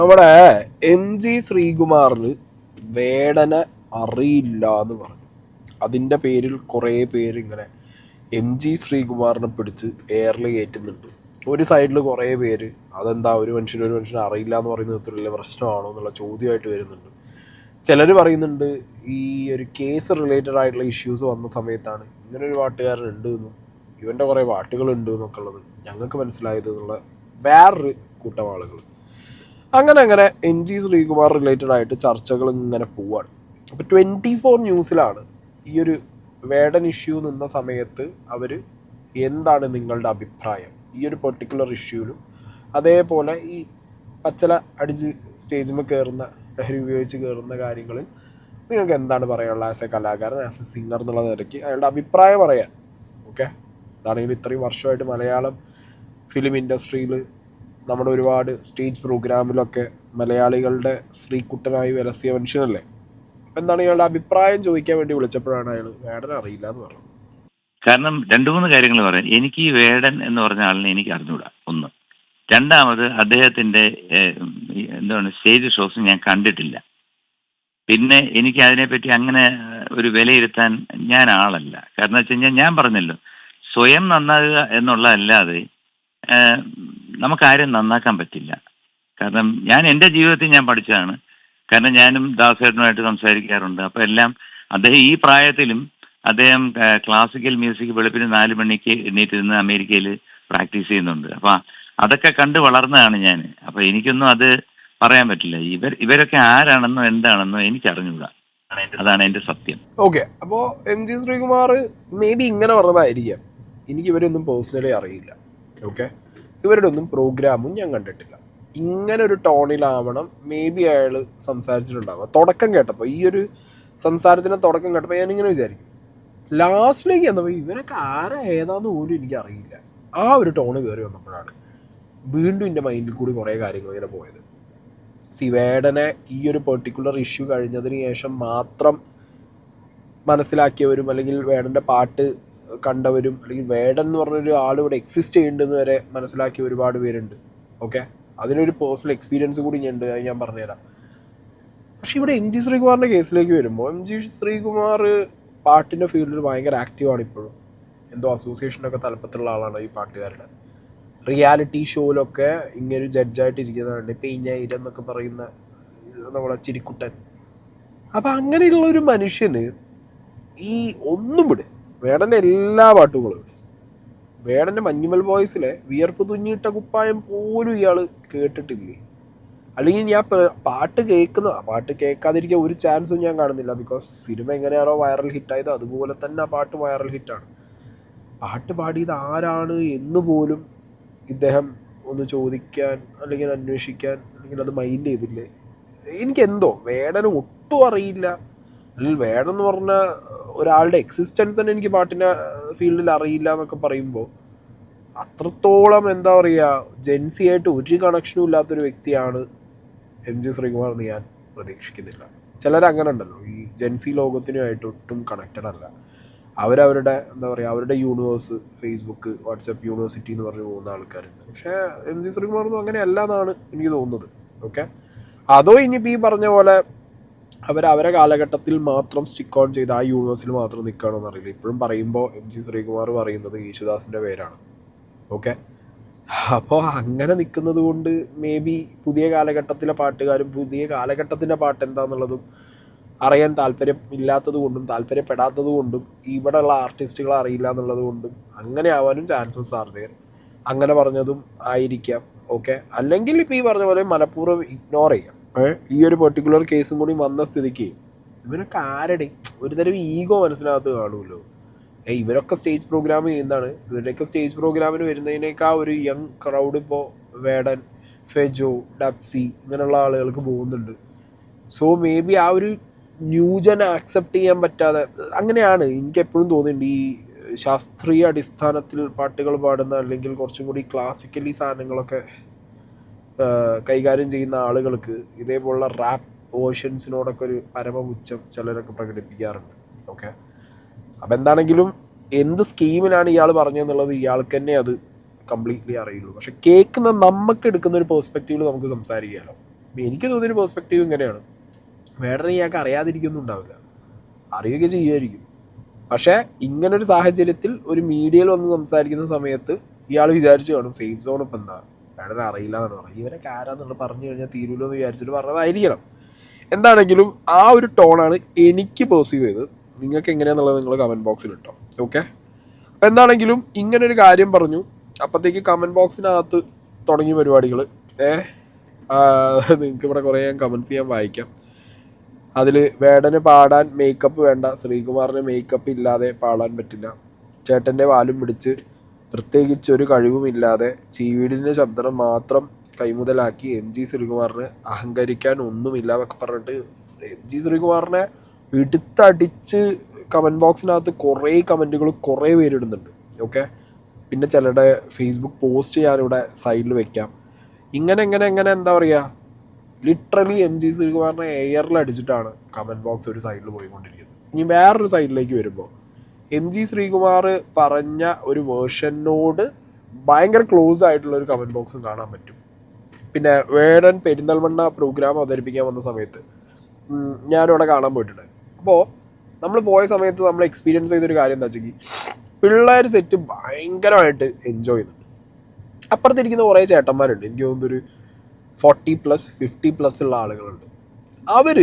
നമ്മുടെ MG ശ്രീകുമാറിന് വേടനെ അറിയില്ല എന്ന് പറഞ്ഞു. അതിൻ്റെ പേരിൽ കുറേ പേര് ഇങ്ങനെ MG ശ്രീകുമാറിനെ പിടിച്ച് എയറിൽ കയറ്റുന്നുണ്ട്. ഒരു സൈഡിൽ കുറേ പേര് അതെന്താ ഒരു മനുഷ്യനെ അറിയില്ല എന്ന് പറയുന്നത് ഇത്ര വലിയ പ്രശ്നമാണോ എന്നുള്ള ചോദ്യമായിട്ട് വരുന്നുണ്ട്. ചിലർ പറയുന്നുണ്ട് ഈ ഒരു കേസ് റിലേറ്റഡ് ആയിട്ടുള്ള ഇഷ്യൂസ് വന്ന സമയത്താണ് ഇങ്ങനൊരു പാട്ടുകാരനുണ്ട് എന്നും ഇവൻ്റെ കുറേ പാട്ടുകളുണ്ട് എന്നൊക്കെ ഉള്ളത് ഞങ്ങൾക്ക് മനസ്സിലായത് എന്നുള്ള വേറൊരു കൂട്ടം ആളുകൾ. അങ്ങനെ MG ശ്രീകുമാർ റിലേറ്റഡ് ആയിട്ട് ചർച്ചകൾ ഇങ്ങനെ പോവാണ്. അപ്പോൾ 24 ന്യൂസിലാണ് ഈ ഒരു വേടൻ ഇഷ്യൂ നിന്ന സമയത്ത് അവർ എന്താണ് നിങ്ങളുടെ അഭിപ്രായം ഈ ഒരു പെർട്ടിക്കുലർ ഇഷ്യൂവിലും അതേപോലെ ഈ പച്ചല അടിച്ച് സ്റ്റേജിൽ കയറുന്ന ലഹരി ഉപയോഗിച്ച് കയറുന്ന കാര്യങ്ങളിൽ നിങ്ങൾക്ക് എന്താണ് പറയാനുള്ളത് ആസ് എ കലാകാരൻ ആസ് എ സിംഗർ എന്നുള്ള നിലയ്ക്ക് അയാളുടെ അഭിപ്രായം പറയാൻ. ഓക്കെ, അതാണെങ്കിൽ ഇത്രയും വർഷമായിട്ട് മലയാളം ഫിലിം ഇൻഡസ്ട്രിയിൽ നമ്മുടെ ഒരുപാട് സ്റ്റേജ് പ്രോഗ്രാമിലൊക്കെ മലയാളികളുടെ ശ്രീകുട്ടനായി വിലസിയ മനുഷ്യനല്ലേ. അപ്പം എന്താണ് ഇയാളുടെ അഭിപ്രായം ചോദിക്കാൻ വേണ്ടി വിളിച്ചപ്പോഴാണ് അയാൾ വേടൻ അറിയില്ല എന്ന് പറഞ്ഞത്. കാരണം 2-3 കാര്യങ്ങൾ പറയാം. എനിക്ക് ഈ വേടൻ എന്ന് പറഞ്ഞ ആളിനെ എനിക്ക് അറിഞ്ഞൂടാ, ഒന്ന്. രണ്ടാമത് അദ്ദേഹത്തിന്റെ എന്താണ് സ്റ്റേജ് ഷോസ് ഞാൻ കണ്ടിട്ടില്ല. പിന്നെ എനിക്ക് അതിനെപ്പറ്റി അങ്ങനെ ഒരു വിലയിരുത്താൻ ഞാൻ ആളല്ല. കാരണം വെച്ച് കഴിഞ്ഞാൽ ഞാൻ പറഞ്ഞല്ലോ, സ്വയം നന്നാകുക എന്നുള്ളതല്ലാതെ നമുക്കാരും നന്നാക്കാൻ പറ്റില്ല. കാരണം ഞാൻ എൻ്റെ ജീവിതത്തിൽ ഞാൻ പഠിച്ചതാണ്. കാരണം ഞാനും ദാസേട്ടനുമായിട്ട് സംസാരിക്കാറുണ്ട്. അപ്പോൾ എല്ലാം അദ്ദേഹം ഈ പ്രായത്തിലും അദ്ദേഹം ക്ലാസിക്കൽ മ്യൂസിക് വെളുപ്പിന് 4 മണിക്ക് എണീറ്റിരുന്ന് അമേരിക്കയിൽ പ്രാക്ടീസ് ചെയ്യുന്നുണ്ട്. അപ്പം അതൊക്കെ കണ്ട് വളർന്നതാണ് ഞാൻ. അപ്പോൾ എനിക്കൊന്നും അത് പറയാൻ പറ്റില്ല. ഇവരൊക്കെ ആരാണെന്നോ എന്താണെന്നോ എനിക്കറിഞ്ഞൂടാ. അതാണ് എൻ്റെ സത്യം. ഓക്കെ, അപ്പോൾ MG ശ്രീകുമാർ മേ ബി ഇങ്ങനെ പറഞ്ഞതായിരിക്കാം. എനിക്ക് ഇവരൊന്നും പേഴ്സണലി അറിയില്ല. ഓക്കെ, ഇവരുടെ ഒന്നും പ്രോഗ്രാമും ഞാൻ കണ്ടിട്ടില്ല. ഇങ്ങനെ ഒരു ടോണിലാവണം മേ ബി അയാൾ സംസാരിച്ചിട്ടുണ്ടാവുക. തുടക്കം കേട്ടപ്പോൾ ഈ ഒരു സംസാരത്തിൻ്റെ തുടക്കം കേട്ടപ്പോൾ ഞാനിങ്ങനെ വിചാരിക്കും, ലാസ്റ്റിലേക്ക് വന്നപ്പോൾ ഇവരൊക്കെ ആരാ ഏതാന്ന് പോലും എനിക്കറിയില്ല. ആ ഒരു ടോണ് കയറി വന്നപ്പോഴാണ് വീണ്ടും എൻ്റെ മൈൻഡിൽ കൂടി കുറേ കാര്യങ്ങൾ ഇങ്ങനെ പോയത്. വേടനെ ഈ ഒരു പെർട്ടിക്കുലർ ഇഷ്യൂ കഴിഞ്ഞതിന് ശേഷം മാത്രം മനസ്സിലാക്കിയവരും അല്ലെങ്കിൽ വേടൻ്റെ പാട്ട് കണ്ടവരും അല്ലെങ്കിൽ വേടൻ എന്ന് പറഞ്ഞൊരു ആൾ ഇവിടെ എക്സിസ്റ്റ് ചെയ്യുന്നുണ്ടെന്ന് വരെ മനസ്സിലാക്കിയ ഒരുപാട് പേരുണ്ട്. ഓക്കെ, അതിനൊരു പേഴ്സണൽ എക്സ്പീരിയൻസ് കൂടി ഉണ്ട്, അത് ഞാൻ പറഞ്ഞുതരാം. പക്ഷെ ഇവിടെ MG ശ്രീകുമാറിൻ്റെ കേസിലേക്ക് വരുമ്പോൾ MG ശ്രീകുമാർ പാട്ടിൻ്റെ ഫീൽഡിൽ ഭയങ്കര ആക്റ്റീവാണ് ഇപ്പോഴും. എന്തോ അസോസിയേഷനൊക്കെ തലപ്പത്തുള്ള ആളാണ് ഈ പാട്ടുകാരുടെ. റിയാലിറ്റി ഷോയിലൊക്കെ ഇങ്ങനെ ജഡ്ജായിട്ട് ഇരിക്കുന്നതുണ്ട്. പെയിഞ്ഞായിരം എന്നൊക്കെ പറയുന്ന നമ്മളെ ചിരിക്കുട്ടൻ. അപ്പം അങ്ങനെയുള്ളൊരു മനുഷ്യന് ഈ ഒന്നും വിട്, വേടൻ്റെ എല്ലാ പാട്ടുകളും വിട്. വേടൻ്റെ മഞ്ഞുമൽ ബോയ്സിലെ വിയർപ്പ് തുന്നിയിട്ട കുപ്പായം പോലും ഇയാൾ കേട്ടിട്ടില്ലേ? അല്ലെങ്കിൽ ഞാൻ പാട്ട് കേൾക്കാതിരിക്കാൻ ഒരു ചാൻസും ഞാൻ കാണുന്നില്ല. ബിക്കോസ് സിനിമ എങ്ങനെയാണോ വൈറൽ ഹിറ്റായത് അതുപോലെ തന്നെ ആ പാട്ട് വൈറൽ ഹിറ്റാണ്. പാട്ട് പാടിയത് ആരാണ് എന്ന് പോലും ഇദ്ദേഹം ഒന്ന് ചോദിക്കാൻ അല്ലെങ്കിൽ അന്വേഷിക്കാൻ അല്ലെങ്കിൽ അത് മൈൻഡ് ചെയ്തില്ലേ? എനിക്കെന്തോ വേടന് ഒട്ടും അറിയില്ല. അല്ലെങ്കിൽ വേടൻ എന്ന് പറഞ്ഞ ഒരാളുടെ എക്സിസ്റ്റൻസ് തന്നെ എനിക്ക് പാട്ടിൻ്റെ ഫീൽഡിൽ അറിയില്ല എന്നൊക്കെ പറയുമ്പോൾ അത്രത്തോളം എന്താ പറയുക, ജെൻസി ആയിട്ട് ഒരു കണക്ഷനും ഇല്ലാത്തൊരു വ്യക്തിയാണ് MG ശ്രീകുമാർ എന്ന് ഞാൻ പ്രതീക്ഷിക്കുന്നില്ല. ചിലരങ്ങനെ ഉണ്ടല്ലോ, ഈ ജെൻസി ലോകത്തിനുമായിട്ട് ഒട്ടും കണക്റ്റഡ് അല്ല. അവരവരുടെ എന്താ പറയുക, അവരുടെ യൂണിവേഴ്സ്, ഫേസ്ബുക്ക്, വാട്സപ്പ് യൂണിവേഴ്സിറ്റി എന്ന് പറഞ്ഞ് പോകുന്ന ആൾക്കാരുണ്ട്. പക്ഷേ MG ശ്രീകുമാറൊന്നും അങ്ങനെയല്ല എന്നാണ് എനിക്ക് തോന്നുന്നത്. ഓക്കെ, അതോ ഇനിയിപ്പോൾ ഈ പറഞ്ഞ പോലെ അവരെ കാലഘട്ടത്തിൽ മാത്രം സ്റ്റിക്ക് ഓൺ ചെയ്ത് ആ യൂണിവേഴ്സിൽ മാത്രം നിൽക്കുകയാണെന്ന് അറിയില്ല. ഇപ്പോഴും പറയുമ്പോൾ MG ശ്രീകുമാർ പറയുന്നത് യേശുദാസിൻ്റെ പേരാണ്. ഓക്കെ, അപ്പോൾ അങ്ങനെ നിൽക്കുന്നത് കൊണ്ട് മേ ബി പുതിയ കാലഘട്ടത്തിലെ പാട്ടുകാരും പുതിയ കാലഘട്ടത്തിൻ്റെ പാട്ട് എന്താണെന്നുള്ളതും അറിയാൻ താല്പര്യം ഇല്ലാത്തത് കൊണ്ടും താല്പര്യപ്പെടാത്തത് കൊണ്ടും ഇവിടെയുള്ള ആർട്ടിസ്റ്റുകളെ അറിയില്ല എന്നുള്ളത് കൊണ്ടും അങ്ങനെ ആവാനും ചാൻസസ് ആർ ദെയർ. അങ്ങനെ പറഞ്ഞതും ആയിരിക്കാം. ഓക്കെ, അല്ലെങ്കിൽ ഇപ്പോൾ ഈ പറഞ്ഞ പോലെ മനഃപൂർവ്വം ഇഗ്നോർ ചെയ്യാം. ഈ ഒരു പെർട്ടിക്കുലർ കേസും കൂടി വന്ന സ്ഥിതിക്ക് ഇവനൊക്കെ ആരുടെ ഒരു തരം ഈഗോ മനസ്സിനകത്ത് കാണുമല്ലോ. ഇവരൊക്കെ സ്റ്റേജ് പ്രോഗ്രാം ചെയ്യുന്നതാണ്. ഇവരുടെയൊക്കെ സ്റ്റേജ് പ്രോഗ്രാമിന് വരുന്നതിനേക്കാൾ ഒരു യങ് ക്രൗഡ് ഇപ്പോൾ വേടൻ, ഫെജോ, ഡബ്സി ഇങ്ങനെയുള്ള ആളുകൾക്ക് പോകുന്നുണ്ട്. സോ മേ ബി ആ ഒരു ന്യൂജൻ ആക്സെപ്റ്റ് ചെയ്യാൻ പറ്റാതെ അങ്ങനെയാണ് എനിക്കെപ്പോഴും തോന്നിയിട്ടുണ്ട്. ഈ ശാസ്ത്രീയ അടിസ്ഥാനത്തിൽ പാട്ടുകൾ പാടുന്ന അല്ലെങ്കിൽ കുറച്ചും കൂടി ക്ലാസിക്കലി സാധനങ്ങളൊക്കെ കൈകാര്യം ചെയ്യുന്ന ആളുകൾക്ക് ഇതേപോലുള്ള റാപ്പ് വേർഷൻസിനോടൊക്കെ ഒരു പരമപുച്ഛം ചിലരൊക്കെ പ്രകടിപ്പിക്കാറുണ്ട്. ഓക്കെ, അപ്പം എന്താണെങ്കിലും എന്ത് സ്കീമിനാണ് ഇയാൾ പറഞ്ഞതെന്നുള്ളത് ഇയാൾക്ക് തന്നെ അത് കംപ്ലീറ്റ്ലി അറിയുള്ളൂ. പക്ഷെ കേൾക്കുന്ന നമുക്ക് എടുക്കുന്ന ഒരു പെർസ്പെക്റ്റീവിൽ നമുക്ക് സംസാരിക്കാമല്ലോ. എനിക്ക് തോന്നിയൊരു പെർസ്പെക്റ്റീവ് ഇങ്ങനെയാണ്, വേടനെ ഇയാൾക്ക് അറിയാതിരിക്കൊന്നും ഉണ്ടാവില്ല, അറിയുകയൊക്കെ ചെയ്യുമായിരിക്കും. പക്ഷേ ഇങ്ങനൊരു സാഹചര്യത്തിൽ ഒരു മീഡിയയിൽ വന്ന് സംസാരിക്കുന്ന സമയത്ത് ഇയാൾ വിചാരിച്ചു കാണും സേഫ് സോൺ ഇപ്പം എന്താ, വേടനെ അറിയില്ല എന്നാണ് പറയുന്നത്, ഇവരൊക്കെ ആരാന്നുള്ളത് പറഞ്ഞു കഴിഞ്ഞാൽ തീരുമല്ലോ എന്ന് വിചാരിച്ചിട്ട് പറഞ്ഞതായിരിക്കണം. എന്താണെങ്കിലും ആ ഒരു ടോണാണ് എനിക്ക് പെർസീവ് ചെയ്തത്. നിങ്ങൾക്ക് എങ്ങനെയാണെന്നുള്ളത് നിങ്ങൾ കമൻറ്റ് ബോക്സിൽ ഇട്ടോ. ഓക്കെ, അപ്പം എന്താണെങ്കിലും ഇങ്ങനൊരു കാര്യം പറഞ്ഞു. അപ്പോഴത്തേക്ക് കമൻറ്റ് ബോക്സിനകത്ത് തുടങ്ങിയ പരിപാടികൾ. നിങ്ങൾക്ക് ഇവിടെ കുറേ ഞാൻ കമൻറ്റ്സ് ചെയ്യാൻ വായിക്കാം. അതിൽ വേടന് പാടാൻ മേക്കപ്പ് വേണ്ട, ശ്രീകുമാറിന് മേക്കപ്പ് ഇല്ലാതെ പാടാൻ പറ്റില്ല, ചേട്ടൻ്റെ വാലും പിടിച്ച് പ്രത്യേകിച്ചൊരു കഴിവുമില്ലാതെ ചീവീടിൻ്റെ ശബ്ദം മാത്രം കൈമുതലാക്കി എം ജി ശ്രീകുമാറിന് അഹങ്കരിക്കാൻ ഒന്നുമില്ല എന്നൊക്കെ പറഞ്ഞിട്ട് എം ജി ശ്രീകുമാറിനെ എടുത്തടിച്ച് കമൻറ്റ് ബോക്സിനകത്ത് കുറേ കമൻറ്റുകൾ കുറേ പേരിടുന്നുണ്ട്. ഓക്കെ, പിന്നെ ചിലരുടെ ഫേസ്ബുക്ക് പോസ്റ്റ് ഞാനിവിടെ സൈഡിൽ വെക്കാം. ഇങ്ങനെ എന്താ പറയുക, ലിറ്ററലി എം ജി ശ്രീകുമാറിനെ എയറിൽ അടിച്ചിട്ടാണ് കമൻറ്റ് ബോക്സ് ഒരു സൈഡിൽ പോയിക്കൊണ്ടിരിക്കുന്നത്. ഇനി വേറൊരു സൈഡിലേക്ക് വരുമ്പോൾ എം ജി ശ്രീകുമാർ പറഞ്ഞ ഒരു വേർഷനോട് ഭയങ്കര ക്ലോസ് ആയിട്ടുള്ള ഒരു കമൻറ്റ് ബോക്സും കാണാൻ പറ്റും. പിന്നെ വേടൻ പെരിന്തൽമണ്ണ പ്രോഗ്രാം അവതരിപ്പിക്കാൻ വന്ന സമയത്ത് ഞാനിവിടെ കാണാൻ പോയിട്ടുണ്ട്. അപ്പോൾ നമ്മൾ പോയ സമയത്ത് നമ്മൾ എക്സ്പീരിയൻസ് ചെയ്തൊരു കാര്യം എന്താ വെച്ചെങ്കിൽ, പിള്ളേർ സെറ്റ് ഭയങ്കരമായിട്ട് എൻജോയ് ചെയ്യുന്നുണ്ട്. അപ്പുറത്തിരിക്കുന്ന കുറേ ചേട്ടന്മാരുണ്ട്, എനിക്ക് തോന്നുന്നൊരു 40+, 50+ ഉള്ള ആളുകളുണ്ട്. അവർ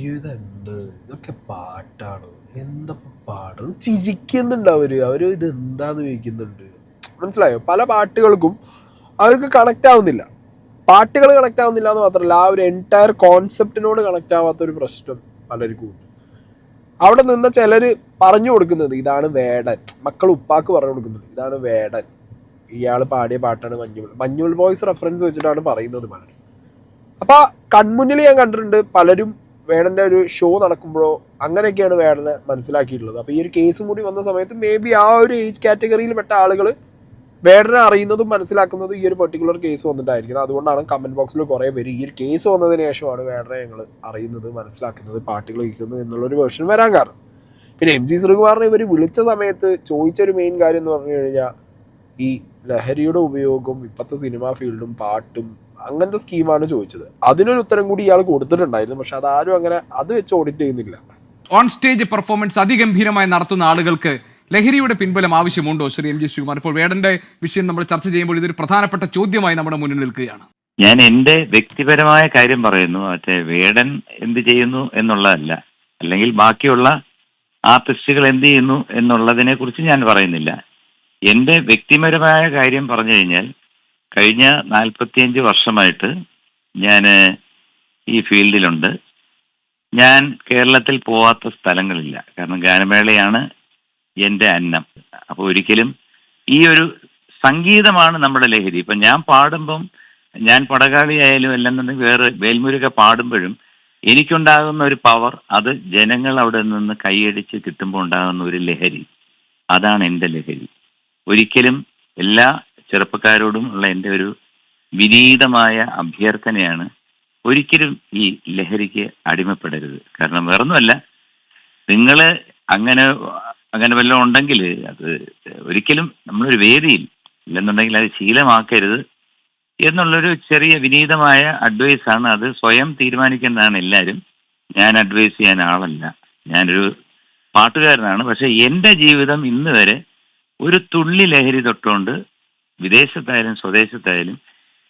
ഇതൊക്കെ പാട്ടാണ്, എന്താ പാടും ചിരിക്കുന്നുണ്ട്. അവർ ഇതെന്താന്ന് ചോദിക്കുന്നുണ്ട്. മനസ്സിലായോ? പല പാട്ടുകൾക്കും അവർക്ക് കണക്റ്റ് ആവുന്നില്ല. പാട്ടുകൾ കണക്റ്റ് ആവുന്നില്ല എന്ന് മാത്രമല്ല, ആ ഒരു എൻറ്റയർ കോൺസെപ്റ്റിനോട് കണക്റ്റ് ആവാത്തൊരു പ്രശ്നം പലർക്കും ഉണ്ട്. അവിടെ നിന്ന് ചിലർ പറഞ്ഞു കൊടുക്കുന്നത് ഇതാണ് വേടൻ, മക്കൾ ഉപ്പാക്ക് പറഞ്ഞു കൊടുക്കുന്നത് ഇതാണ് വേടൻ, ഇയാൾ പാടിയ പാട്ടാണ് മഞ്ഞുൾ ബോയ്സ് റെഫറൻസ് വെച്ചിട്ടാണ് പറയുന്നത് പലരും. അപ്പോൾ കൺമുന്നിൽ ഞാൻ കണ്ടിട്ടുണ്ട് പലരും വേടൻ്റെ ഒരു ഷോ നടക്കുമ്പോഴോ അങ്ങനെയൊക്കെയാണ് വേടനെ മനസ്സിലാക്കിയിട്ടുള്ളത്. അപ്പോൾ ഈ ഒരു കേസും കൂടി വന്ന സമയത്ത് മേ ബി ആ ഒരു ഏജ് കാറ്റഗറിയിൽ പെട്ട ആളുകൾ വേടനെ അറിയുന്നതും മനസ്സിലാക്കുന്നതും ഈ ഒരു പെർട്ടിക്കുലർ കേസ് വന്നിട്ടായിരിക്കണം. അതുകൊണ്ടാണ് കമൻറ്റ് ബോക്സിൽ കുറേ പേര് ഈ ഒരു കേസ് വന്നതിന് ശേഷമാണ് വേടനെ ഞങ്ങൾ അറിയുന്നത്, മനസ്സിലാക്കുന്നത്, പാട്ടുകൾ കേൾക്കുന്നത് എന്നുള്ളൊരു വേർഷൻ വരാൻ കാരണം. പിന്നെ എം ജി ശ്രീകുമാറിനെ ഇവർ വിളിച്ച സമയത്ത് ചോദിച്ചൊരു മെയിൻ കാര്യം എന്ന് പറഞ്ഞു കഴിഞ്ഞാൽ ഈ ലഹരിയുടെ ഉപയോഗം ഇപ്പോഴത്തെ സിനിമാ ഫീൽഡും പാട്ടും അങ്ങനത്തെ സ്കീമാണ് ചോദിച്ചത്. അതിനൊരു ഉത്തരം കൂടി ഇയാൾ കൊടുത്തിട്ടുണ്ടായിരുന്നു, പക്ഷെ അതാരും അങ്ങനെ അത് വെച്ച് ഓഡിറ്റ് ചെയ്യുന്നില്ല. ഓൺ സ്റ്റേജ് പെർഫോമൻസ് അതിഗംഭീരമായി നടത്തുന്ന ആളുകൾക്ക് ലഹരിയുടെ പിൻബലം ആവശ്യമുണ്ടോ ശ്രീ എം ജി ശ്രീകുമാർ? ഇപ്പോൾ വേടന്റെ വിഷയം നമ്മൾ ചർച്ച ചെയ്യുമ്പോൾ ഇതൊരു പ്രധാനപ്പെട്ട ചോദ്യമായി നമ്മുടെ മുന്നിൽ നിൽക്കുകയാണ്. ഞാൻ എന്റെ വ്യക്തിപരമായ കാര്യം പറയുന്നു, മറ്റേ വേടൻ എന്ത് ചെയ്യുന്നു എന്നുള്ളതല്ല, അല്ലെങ്കിൽ ബാക്കിയുള്ള ആർട്ടിസ്റ്റുകൾ എന്ത് ചെയ്യുന്നു എന്നുള്ളതിനെ കുറിച്ച് ഞാൻ പറയുന്നില്ല. എന്റെ വ്യക്തിപരമായ കാര്യം പറഞ്ഞു കഴിഞ്ഞാൽ, കഴിഞ്ഞ 45 വർഷമായിട്ട് ഞാൻ ഈ ഫീൽഡിലുണ്ട്. ഞാൻ കേരളത്തിൽ പോവാത്ത സ്ഥലങ്ങളില്ല, കാരണം ഗാനമേളയാണ് എൻ്റെ അന്നം. അപ്പോൾ ഒരിക്കലും ഈ ഒരു സംഗീതമാണ് നമ്മുടെ ലഹരി. ഇപ്പം ഞാൻ പാടുമ്പം, ഞാൻ പടകാളി ആയാലും അല്ലെന്നുണ്ടെങ്കിൽ വേറെ വേൽമുരുക പാടുമ്പോഴും എനിക്കുണ്ടാകുന്ന ഒരു പവർ, അത് ജനങ്ങൾ അവിടെ നിന്ന് കൈയടിച്ച് കിട്ടുമ്പോൾ ഉണ്ടാകുന്ന ഒരു ലഹരി, അതാണ് എൻ്റെ ലഹരി. ഒരിക്കലും എല്ലാ ചെറുപ്പക്കാരോടും ഉള്ള എൻ്റെ ഒരു വിനീതമായ അഭ്യർത്ഥനയാണ്, ഒരിക്കലും ഈ ലഹരിക്ക് അടിമപ്പെടരുത്. കാരണം വേറൊന്നുമല്ല, നിങ്ങൾ അങ്ങനെ വല്ലതും ഉണ്ടെങ്കിൽ അത് ഒരിക്കലും നമ്മളൊരു വേദിയിൽ ഇല്ലെന്നുണ്ടെങ്കിൽ അത് ശീലമാക്കരുത് എന്നുള്ളൊരു ചെറിയ വിനീതമായ അഡ്വൈസാണ്. അത് സ്വയം തീരുമാനിക്കുന്നതാണ് എല്ലാവരും. ഞാൻ അഡ്വൈസ് ചെയ്യാൻ ആളല്ല, ഞാനൊരു പാട്ടുകാരനാണ്. പക്ഷെ എൻ്റെ ജീവിതം ഇന്ന് വരെ ഒരു തുള്ളി ലഹരി തൊട്ടുകൊണ്ട് വിദേശത്തായാലും സ്വദേശത്തായാലും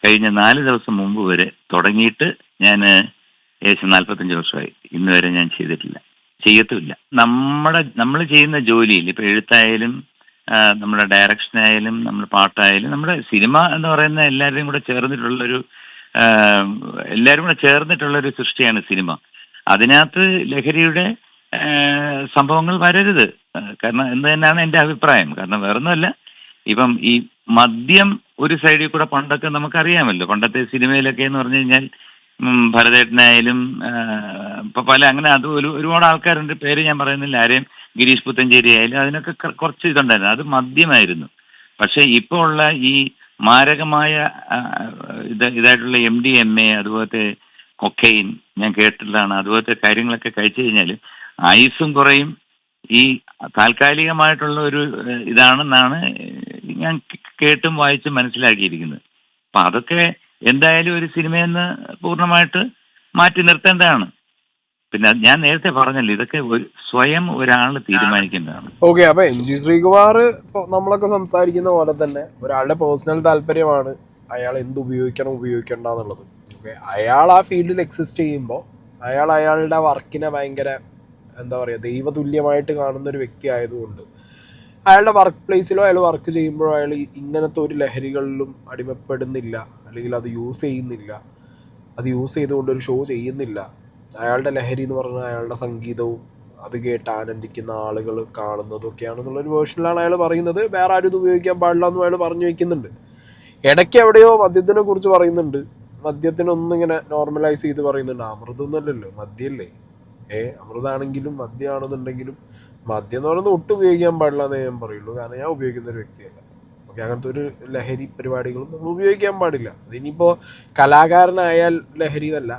കഴിഞ്ഞ 4 ദിവസം മുമ്പ് വരെ തുടങ്ങിയിട്ട് ഞാൻ ഏകദേശം 45 വർഷമായി, ഇന്ന് വരെ ഞാൻ ചെയ്യത്തുമില്ല. നമ്മൾ ചെയ്യുന്ന ജോലിയിൽ ഇപ്പോൾ എഴുത്തായാലും നമ്മുടെ ഡയറക്ഷനായാലും നമ്മുടെ പാട്ടായാലും നമ്മുടെ സിനിമ എന്ന് പറയുന്ന എല്ലാവരും കൂടെ ചേർന്നിട്ടുള്ളൊരു സൃഷ്ടിയാണ് സിനിമ. അതിനകത്ത് ലഹരിയുടെ സംഭവങ്ങൾ വരരുത്, കാരണം എന്ന് തന്നെയാണ് എൻ്റെ അഭിപ്രായം. കാരണം വേറൊന്നുമല്ല, ഇപ്പം ഈ മദ്യം ഒരു സൈഡിൽ കൂടെ പണ്ടൊക്കെ നമുക്കറിയാമല്ലോ, പണ്ടത്തെ സിനിമയിലൊക്കെ എന്ന് പറഞ്ഞു കഴിഞ്ഞാൽ ഭരതേട്ടനായാലും ഇപ്പം അങ്ങനെ അത് ഒരുപാട് ആൾക്കാരുണ്ട്, പേര് ഞാൻ പറയുന്നില്ല ആരെയും, ഗിരീഷ് പുത്തഞ്ചേരി ആയാലും അതിനൊക്കെ കുറച്ച് ഇതുണ്ടായിരുന്നു, അത് മദ്യമായിരുന്നു. പക്ഷെ ഇപ്പോൾ ഉള്ള ഈ മാരകമായ ഇതായിട്ടുള്ള MDMA, അതുപോലത്തെ കൊക്കൈൻ ഞാൻ കേട്ടിട്ടുള്ളതാണ്, അതുപോലത്തെ കാര്യങ്ങളൊക്കെ കഴിച്ചു കഴിഞ്ഞാൽ ആയുസ്സും കുറയും. ഈ താൽക്കാലികമായിട്ടുള്ള ഒരു ഇതാണെന്നാണ് ഞാൻ കേട്ടും വായിച്ചും മനസ്സിലാക്കിയിരിക്കുന്നത്. അപ്പം അതൊക്കെ എന്തായാലും ഒരു സിനിമയെന്ന് പൂർണ്ണമായിട്ട് മാറ്റി നിർത്തേണ്ടതാണ്. പിന്നെ ഞാൻ നേരത്തെ പറഞ്ഞല്ലോ, ഇതൊക്കെ സ്വയം ഒരാൾ തീരുമാനിക്കേണ്ടതാണ്. ഓക്കെ, അപ്പൊ എം ജി ശ്രീകുമാർ ഇപ്പോൾ നമ്മളൊക്കെ സംസാരിക്കുന്ന പോലെ തന്നെ ഒരാളുടെ പേഴ്സണൽ താല്പര്യമാണ് അയാൾ എന്ത് ഉപയോഗിക്കണം ഉപയോഗിക്കണ്ട എന്നുള്ളത്. ഓക്കെ, അയാൾ ആ ഫീൽഡിൽ എക്സിസ്റ്റ് ചെയ്യുമ്പോൾ അയാൾ അയാളുടെ വർക്കിനെ ഭയങ്കര എന്താ പറയുക ദൈവതുല്യമായിട്ട് കാണുന്ന ഒരു വ്യക്തി ആയതുകൊണ്ട് അയാളുടെ വർക്ക് പ്ലേസിലോ അയാൾ വർക്ക് ചെയ്യുമ്പോഴോ അയാൾ ഇങ്ങനത്തെ ഒരു ലഹരികളിലും അടിമപ്പെടുന്നില്ല, അല്ലെങ്കിൽ അത് യൂസ് ചെയ്യുന്നില്ല, അത് യൂസ് ചെയ്തുകൊണ്ട് ഒരു ഷോ ചെയ്യുന്നില്ല. അയാളുടെ ലഹരി എന്ന് പറഞ്ഞാൽ അയാളുടെ സംഗീതവും അത് കേട്ട് ആനന്ദിക്കുന്ന ആളുകൾ കാണുന്നതൊക്കെയാണെന്നുള്ളൊരു വേർഷനിലാണ് അയാൾ പറയുന്നത്. വേറെ ആരും ഇത് ഉപയോഗിക്കാൻ പാടില്ല എന്നും അയാൾ പറഞ്ഞു വയ്ക്കുന്നുണ്ട്. ഇടയ്ക്ക് എവിടെയോ മദ്യത്തിനെ കുറിച്ച് പറയുന്നുണ്ട്. മദ്യത്തിനൊന്നിങ്ങനെ നോർമലൈസ് ചെയ്ത് പറയുന്നുണ്ട്. അമൃതൊന്നും അല്ലല്ലോ, മദ്യമല്ലേ. അമൃതാണെങ്കിലും മദ്യമാണെന്നുണ്ടെങ്കിലും മദ്യം എന്ന് പറയുന്നത് ഒട്ടും ഉപയോഗിക്കാൻ പാടില്ല എന്നേ ഞാൻ പറയുള്ളൂ. കാരണം ഞാൻ ഉപയോഗിക്കുന്ന ഒരു വ്യക്തിയല്ല. ഓക്കെ, അങ്ങനത്തെ ഒരു ലഹരി പരിപാടികളും നമ്മൾ ഉപയോഗിക്കാൻ പാടില്ല. അതിനിപ്പോൾ കലാകാരനായാൽ ലഹരി എന്നല്ല,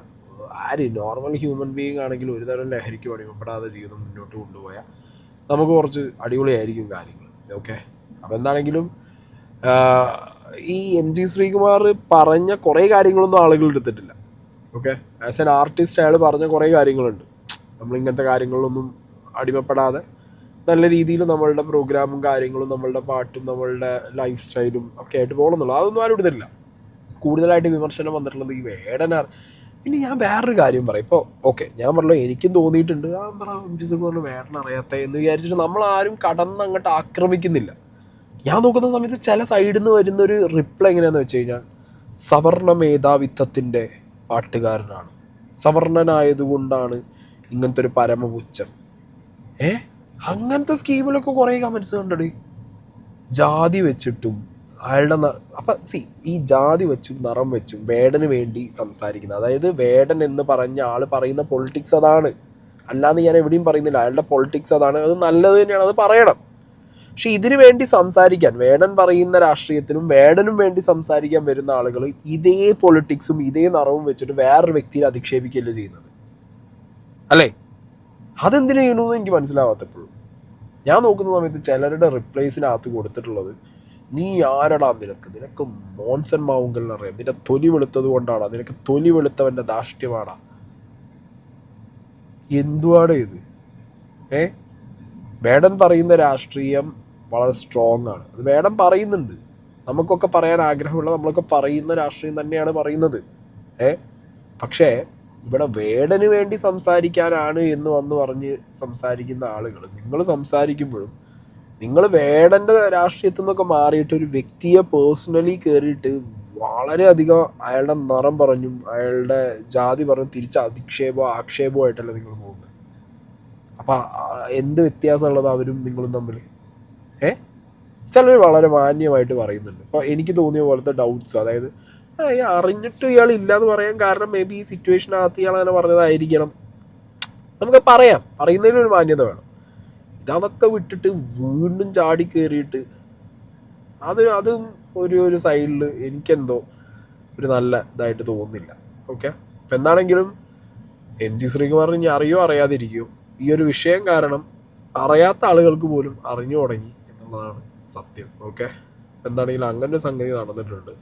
ആര് നോർമൽ ഹ്യൂമൻ ബീയിങ് ആണെങ്കിലും ഒരു തരം ലഹരിക്ക് അടിമപ്പെടാതെ ജീവിതം മുന്നോട്ട് കൊണ്ടുപോയാൽ നമുക്ക് കുറച്ച് അടിപൊളിയായിരിക്കും കാര്യങ്ങൾ. ഓക്കെ, അപ്പോൾ എന്താണെങ്കിലും ഈ എം ജി ശ്രീകുമാർ പറഞ്ഞ കുറേ കാര്യങ്ങളൊന്നും ആളുകൾ എടുത്തിട്ടില്ല. ഓക്കെ, ആസ് എൻ ആർട്ടിസ്റ്റ് അയാൾ പറഞ്ഞ കുറേ കാര്യങ്ങളുണ്ട്. നമ്മളിങ്ങനത്തെ കാര്യങ്ങളിലൊന്നും അടിമപ്പെടാതെ നല്ല രീതിയിൽ നമ്മളുടെ പ്രോഗ്രാമും കാര്യങ്ങളും നമ്മളുടെ പാട്ടും നമ്മളുടെ ലൈഫ് സ്റ്റൈലും ഒക്കെ ആയിട്ട് പോകണമെന്നുള്ളൂ. അതൊന്നും ആരും എടുത്തില്ല. കൂടുതലായിട്ട് വിമർശനം വന്നിട്ടുള്ളത് ഈ വേടനാർ. പിന്നെ ഞാൻ വേറൊരു കാര്യം പറയാം. ഇപ്പോൾ ഓക്കെ, ഞാൻ പറഞ്ഞല്ലോ എനിക്കും തോന്നിയിട്ടുണ്ട് എന്താ എം ജി ശ്രീകുമാറിന് വേടന അറിയാത്ത എന്ന് വിചാരിച്ചിട്ട് നമ്മളാരും കടന്ന് അങ്ങോട്ട് ആക്രമിക്കുന്നില്ല. ഞാൻ നോക്കുന്ന സമയത്ത് ചില സൈഡിൽ നിന്ന് വരുന്നൊരു റിപ്ലൈ എങ്ങനെയാണെന്ന് വെച്ച് കഴിഞ്ഞാൽ സവർണ മേധാവിത്വത്തിൻ്റെ പാട്ടുകാരനാണ്, സവർണനായതുകൊണ്ടാണ് ഇങ്ങനത്തെ ഒരു പരമപുച്ഛം. അങ്ങനത്തെ സ്കീമിലൊക്കെ കുറേ കമൻസ് കണ്ടടി. ജാതി വെച്ചിട്ടും അയാളുടെ അപ്പം ഈ ജാതി വെച്ചും നിറം വെച്ചും വേടന് വേണ്ടി സംസാരിക്കുന്നത്, അതായത് വേടൻ എന്ന് പറഞ്ഞ ആൾ പറയുന്ന പൊളിറ്റിക്സ് അതാണ്, അല്ലാന്ന് ഞാൻ എവിടെയും പറയുന്നില്ല. അയാളുടെ പൊളിറ്റിക്സ് അതാണ്, അത് നല്ലത് തന്നെയാണ്, അത് പറയണം. പക്ഷെ ഇതിനു വേണ്ടി സംസാരിക്കാൻ, വേടൻ പറയുന്ന രാഷ്ട്രീയത്തിനും വേടനും വേണ്ടി സംസാരിക്കാൻ വരുന്ന ആളുകൾ ഇതേ പൊളിറ്റിക്സും ഇതേ നിറവും വെച്ചിട്ട് വേറൊരു വ്യക്തിയെ അധിക്ഷേപിക്കുകയല്ലേ ചെയ്യുന്നത്, അല്ലേ? അതെന്തിനു ചെയ്യണമെന്ന് എനിക്ക് മനസ്സിലാവാത്തപ്പോഴും. ഞാൻ നോക്കുന്ന സമയത്ത് ചിലരുടെ റിപ്ലൈസിനകത്ത് കൊടുത്തിട്ടുള്ളത് നീ ആരടാ, നിനക്ക് മോൻസൺ മാവുങ്കലിനറിയാം, നിന്റെ തൊലി വെളുത്തത് കൊണ്ടാടാ, നിനക്ക് തൊലി വെളുത്തവൻ്റെ ധാർഷ്ട്യമാടാ. എന്തുവാണ് ഇത്? വേടൻ പറയുന്ന രാഷ്ട്രീയം വളരെ സ്ട്രോങ് ആണ്. അത് വേടൻ പറയുന്നുണ്ട്. നമുക്കൊക്കെ പറയാൻ ആഗ്രഹമുള്ള നമ്മളൊക്കെ പറയുന്ന രാഷ്ട്രീയം തന്നെയാണ് പറയുന്നത്. പക്ഷേ ഇവിടെ വേടന് വേണ്ടി സംസാരിക്കാനാണ് എന്ന് വന്ന് പറഞ്ഞ് സംസാരിക്കുന്ന ആളുകൾ, നിങ്ങൾ സംസാരിക്കുമ്പോഴും നിങ്ങൾ വേടൻ്റെ രാഷ്ട്രീയത്തിൽ നിന്നൊക്കെ മാറിയിട്ട് ഒരു വ്യക്തിയെ പേഴ്സണലി കയറിയിട്ട് വളരെയധികം അയാളുടെ നിറം പറഞ്ഞും അയാളുടെ ജാതി പറഞ്ഞും തിരിച്ച് ആക്ഷേപമായിട്ടല്ല നിങ്ങൾ പോകുന്നത്. അപ്പം എന്ത് വ്യത്യാസമുള്ളത് അവരും നിങ്ങളും തമ്മിൽ? ചിലർ വളരെ മാന്യമായിട്ട് പറയുന്നുണ്ട്. അപ്പോൾ എനിക്ക് തോന്നിയ പോലത്തെ ഡൗട്ട്സ്, അതായത് അറിഞ്ഞിട്ട് ഇയാൾ ഇല്ലയെന്ന് പറയാൻ കാരണം മേ ബി ഈ സിറ്റുവേഷനകത്ത് ഇയാൾ അങ്ങനെ പറഞ്ഞതായിരിക്കണം. നമുക്ക് പറയാം, പറയുന്നതിനൊരു മാന്യത വേണം. ഇതൊക്കെ വിട്ടിട്ട് വീണ്ടും ചാടി കയറിയിട്ട് അതും ഒരു സൈഡിൽ എനിക്കെന്തോ ഒരു നല്ല ഇതായിട്ട് തോന്നുന്നില്ല. ഓക്കെ, അപ്പം എന്താണെങ്കിലും എം ജി ശ്രീകുമാറിന് ഇനി അറിയോ അറിയാതിരിക്കുമോ, ഈ ഒരു വിഷയം കാരണം അറിയാത്ത ആളുകൾക്ക് പോലും അറിഞ്ഞു തുടങ്ങി എന്നുള്ളതാണ് സത്യം. ഓക്കെ, എന്താണെങ്കിലും അങ്ങനെ ഒരു സംഗതി നടന്നിട്ടുണ്ട്.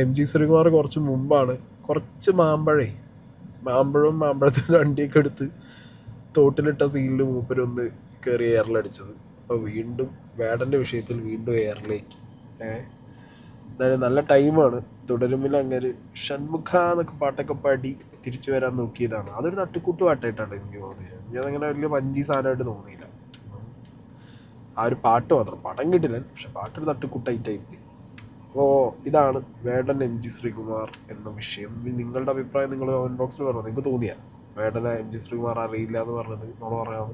എം ജി ശ്രീകുമാർ കുറച്ച് മുമ്പാണ് കുറച്ച് മാമ്പഴവും മാമ്പഴത്തിൻ്റെ വണ്ടിയൊക്കെ എടുത്ത് തോട്ടിലിട്ട സീനിൽ മൂപ്പരൊന്ന് കയറി എയറിലടിച്ചത്. അപ്പോൾ വീണ്ടും വേടൻ്റെ വിഷയത്തിൽ വീണ്ടും എയറിലേക്ക്. എന്തായാലും നല്ല ടൈമാണ്. തുടരുമ്പിൽ അങ്ങനെ ഷൺമുഖ എന്നൊക്കെ പാട്ടൊക്കെ പാടി തിരിച്ചു വരാൻ നോക്കിയതാണ്. അതൊരു തട്ടിക്കൂട്ട് പാട്ടായിട്ടാണ് എനിക്ക് തോന്നിയത്. എനിക്കതങ്ങനെ വലിയ പഞ്ചി സാധനമായിട്ട് തോന്നിയില്ല. ആ ഒരു പാട്ട് മാത്രം, പടം കിട്ടില്ല, പക്ഷെ പാട്ടൊരു തട്ടിക്കൂട്ടായിട്ടായി. അപ്പോൾ ഇതാണ് വേടൻ എം ജി ശ്രീകുമാർ എന്ന വിഷയം. നിങ്ങളുടെ അഭിപ്രായം നിങ്ങൾ കമൻറ്റ് ബോക്സിൽ പറഞ്ഞു. നിങ്ങൾക്ക് തോന്നിയാ വേടനെ എം ജി ശ്രീകുമാർ അറിയില്ല എന്ന് പറഞ്ഞത് നമ്മൾ പറയാമോ?